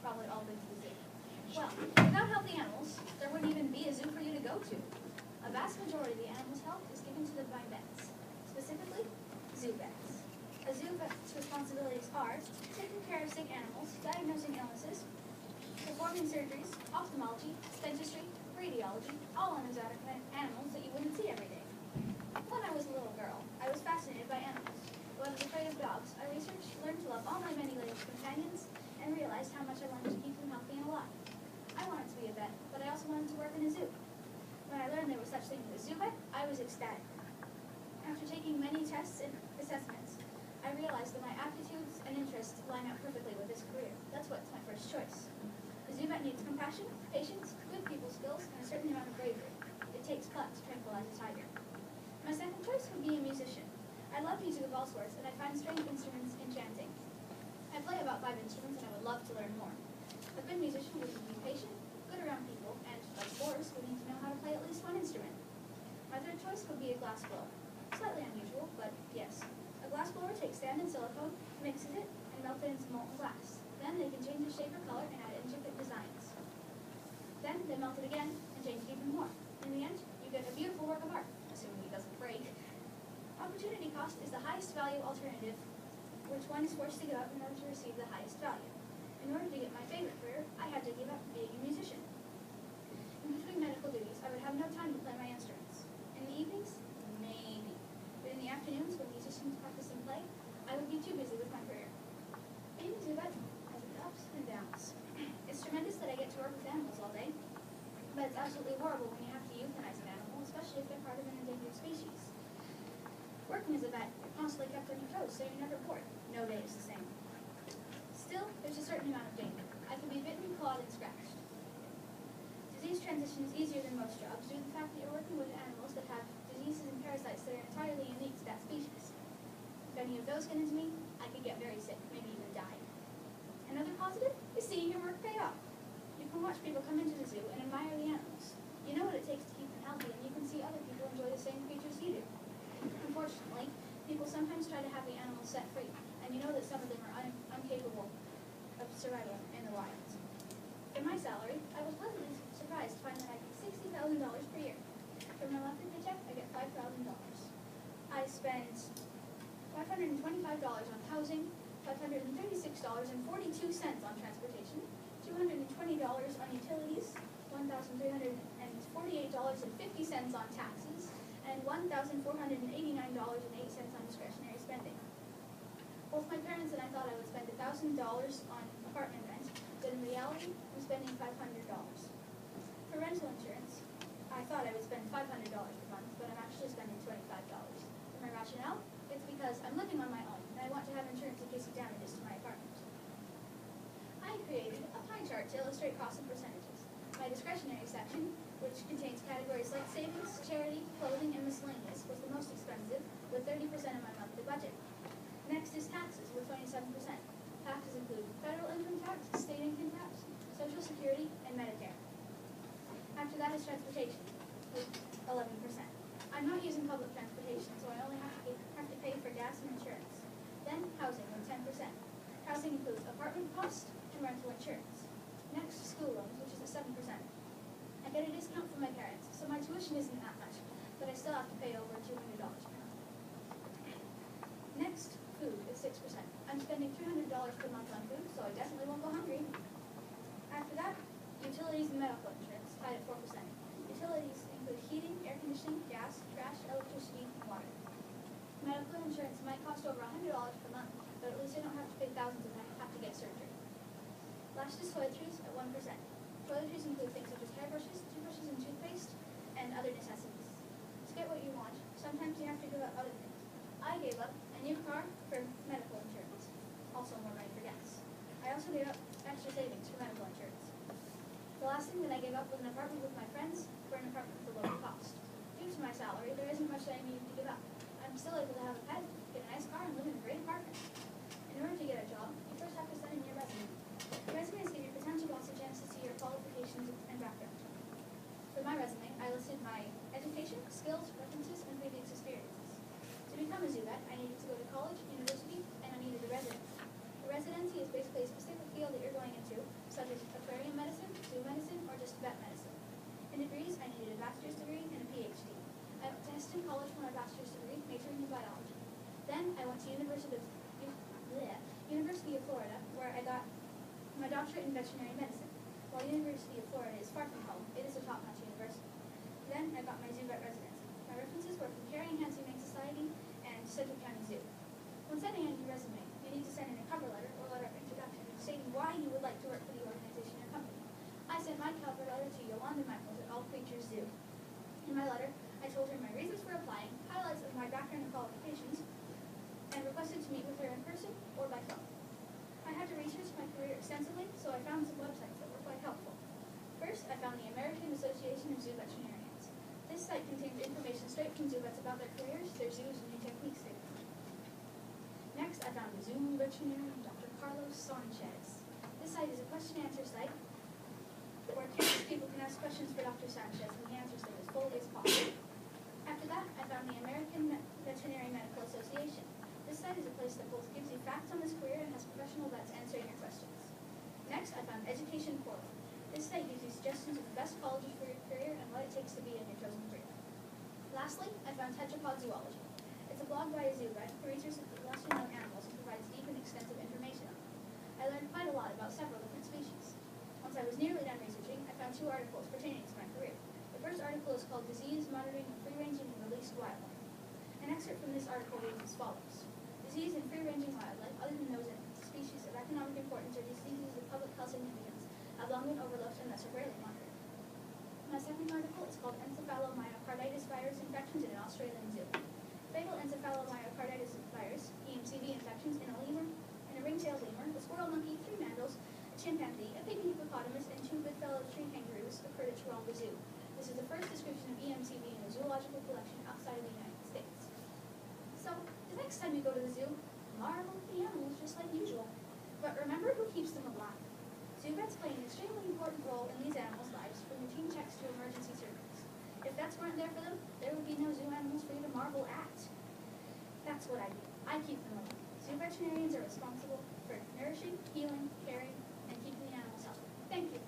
probably all been to the zoo. Well, without healthy animals, there wouldn't even be a zoo for you to go to. A vast majority of the animals' health is given to them by vets, specifically zoo vets. A zoo vet's responsibilities are taking care of sick animals, diagnosing illnesses, performing surgeries, ophthalmology, dentistry, radiology, all on exotic animals that you wouldn't see every day. When I was a little girl, I was fascinated by animals. Though I was afraid of dogs, I researched, learned to love all my many little companions, and realized how much I wanted to keep them healthy and alive. I wanted to be a vet, but I also wanted to work in a zoo. When I learned there was such thing as a zoo vet, I was ecstatic. After taking many tests and assessments, I realized that my aptitudes and interests line up perfectly with this career. That's what's my first choice. A zoo vet needs compassion, patience, good people skills, and a certain amount of bravery. It takes pluck to tranquilize a tiger. My second choice would be a musician. I love music of all sorts, and I find stringed instruments enchanting. I play about 5 instruments, and I would love to learn more. A good musician would be patient, good around people, and, like Boris, would need to know how to play at least one instrument. My third choice would be a glass blower. Slightly unusual, but yes. A glass blower takes sand and silicone, mixes it, and melts it into molten glass. Then they can change the shape or color and add intricate designs. Then they melt it again and change it even more. In the end, you get a beautiful work of art, assuming it doesn't break. Opportunity cost is the highest value alternative, which one is forced to give up in order to receive the highest value. In order to get my favorite career, I had to give up being a musician. In between medical duties, I would have no time to play my instruments. In the evenings, maybe. But in the afternoons, when musicians practice and play, I would be too busy with my career. Being a zoo vet has its ups and downs. It's tremendous that I get to work with animals all day, but it's absolutely horrible when you have to euthanize an animal, especially if they're part of an endangered species. Working as a vet, you're constantly kept on your toes, so you're never bored. No day is the same. Still, there's a certain amount of danger. I can be bitten, clawed, and scratched. Disease transition is easier than most jobs due to the fact that you're working with animals that have diseases and parasites that are entirely unique to that species. If any of those get into me, I could get very sick, maybe even die. Another positive is seeing your work pay off. You can watch people come into the zoo and admire the animals. You know what it takes to keep them healthy, and you can see other people enjoy the same creatures you do. Unfortunately, people sometimes try to have the animals set free, and you know that some of them are incapable of survival in the wild. For my salary, I was pleasantly surprised to find that I get $60,000 per year. For my monthly paycheck, I get $5,000. I spend $525 on housing, $536.42 on transportation, $220 on utilities, $1,348.50 on taxes, and $1,489.08 on discretionary spending. Both my parents and I thought I would spend $1,000 on apartment rent, but in reality, I'm spending $500. For rental insurance, I thought I would spend $500 per month, but I'm actually spending $25. For my rationale, it's because I'm living on my own, and I want to have insurance in case of damages to my apartment. I created a pie chart to illustrate costs and percentages. My discretionary section, which contains categories like savings, charity, clothing, and miscellaneous, was the most expensive, with 30% of my monthly budget. Next is taxes, with 27%. Taxes include federal income tax, state income tax, Social Security, and Medicare. After that is transportation, with 11%. I'm not using public transportation, so I only have to pay for gas and insurance. Then housing, with 10%. Housing includes apartment cost and rental insurance. Next, school loans, which is at 7%. I get a discount from my parents, so my tuition isn't that much, but I still have to pay over $200 per month. Next, food is 6%. I'm spending $300 per month on food, so I definitely won't go hungry. After that, utilities and medical insurance, tied at 4%. Utilities include heating, air conditioning, gas, trash, electricity, and water. Medical insurance might cost over $100 per month, but at least I don't have to pay thousands if I have to get surgery. Last is toiletries at 1%. Toiletries include things such as hairbrushes, toothbrushes, and toothpaste, and other necessities. To get what you want, sometimes you have to give up other things. I gave up a new car for medical insurance, also more money for gas. I also gave up extra savings for medical insurance. The last thing that I gave up was an apartment with my friends for an apartment with a lower cost. Due to my salary, there isn't much that I needed to give up. I'm still able to have a pet, get a nice car, and live in a great apartment. In order to get a job, you first have to send in your resume. Resumes give your potential boss a chance to see your qualifications and background. For my resume, I listed my education, skills, references, and previous experiences. To become a zoo vet, I needed to go to college, university, and I needed a residency. A residency is basically a specific field that you're going into, such to University of Florida, where I got my doctorate in veterinary medicine. While University of Florida is far from home, it is a top-notch university. Then I got my zoo vet residency. My references were from Caring Hands Humane Society and Central County Zoo. When sending in your resume, you need to send in a cover letter or letter of introduction stating why you would like to work for the organization or company. I sent my cover letter to Yolanda Michaels at All Creatures Zoo. In my letter, I told her my reasons for applying, highlights of my background and qualifications, and requested to meet with her in person or by phone. I had to research my career extensively, so I found some websites that were quite helpful. First, I found the American Association of Zoo Veterinarians. This site contains information straight from zoo vets about their careers, their zoos, and new techniques they learn. Next, I found the zoo veterinarian, Dr. Carlos Sanchez. This site is a question-answer site where curious people can ask questions for Dr. Sanchez, and he answers them as fully as possible. After that, I found the American Veterinary Medical Association. This site is a place that both gives you facts on this career and has professional vets answering your questions. Next, I found Education Portal. This site gives you suggestions of the best colleges for your career and what it takes to be in your chosen career. Lastly, I found Tetrapod Zoology. It's a blog by a zoo vet who researches the lesser-known animals and provides deep and extensive information on them. I learned quite a lot about several different species. Once I was nearly done researching, I found 2 articles pertaining to my career. The first article is called Disease Monitoring of Free-Ranging and Released Wildlife. An excerpt from this article reads as follows. Disease in free-ranging wildlife, other than those in species of economic importance or diseases of public health significance, have long been overlooked and thus are rarely monitored. My second article is called Encephalomyocarditis Virus Infections in an Australian Zoo. Fatal encephalomyocarditis virus, EMCV infections in a ring-tailed lemur, a squirrel monkey, 3 mandrills, a chimpanzee, a pygmy hippopotamus, and 2 Goodfellow tree kangaroos occurred at Taronga Zoo. This is the first description of EMCV in a zoological collection outside of the United States. So, the next time you go to the zoo, marvel at the animals just like usual. But remember who keeps them alive. Zoo vets play an extremely important role in these animals' lives, from routine checks to emergency surgeries. If vets weren't there for them, there would be no zoo animals for you to marvel at. That's what I do. I keep them alive. Zoo veterinarians are responsible for nourishing, healing, caring, and keeping the animals healthy. Thank you.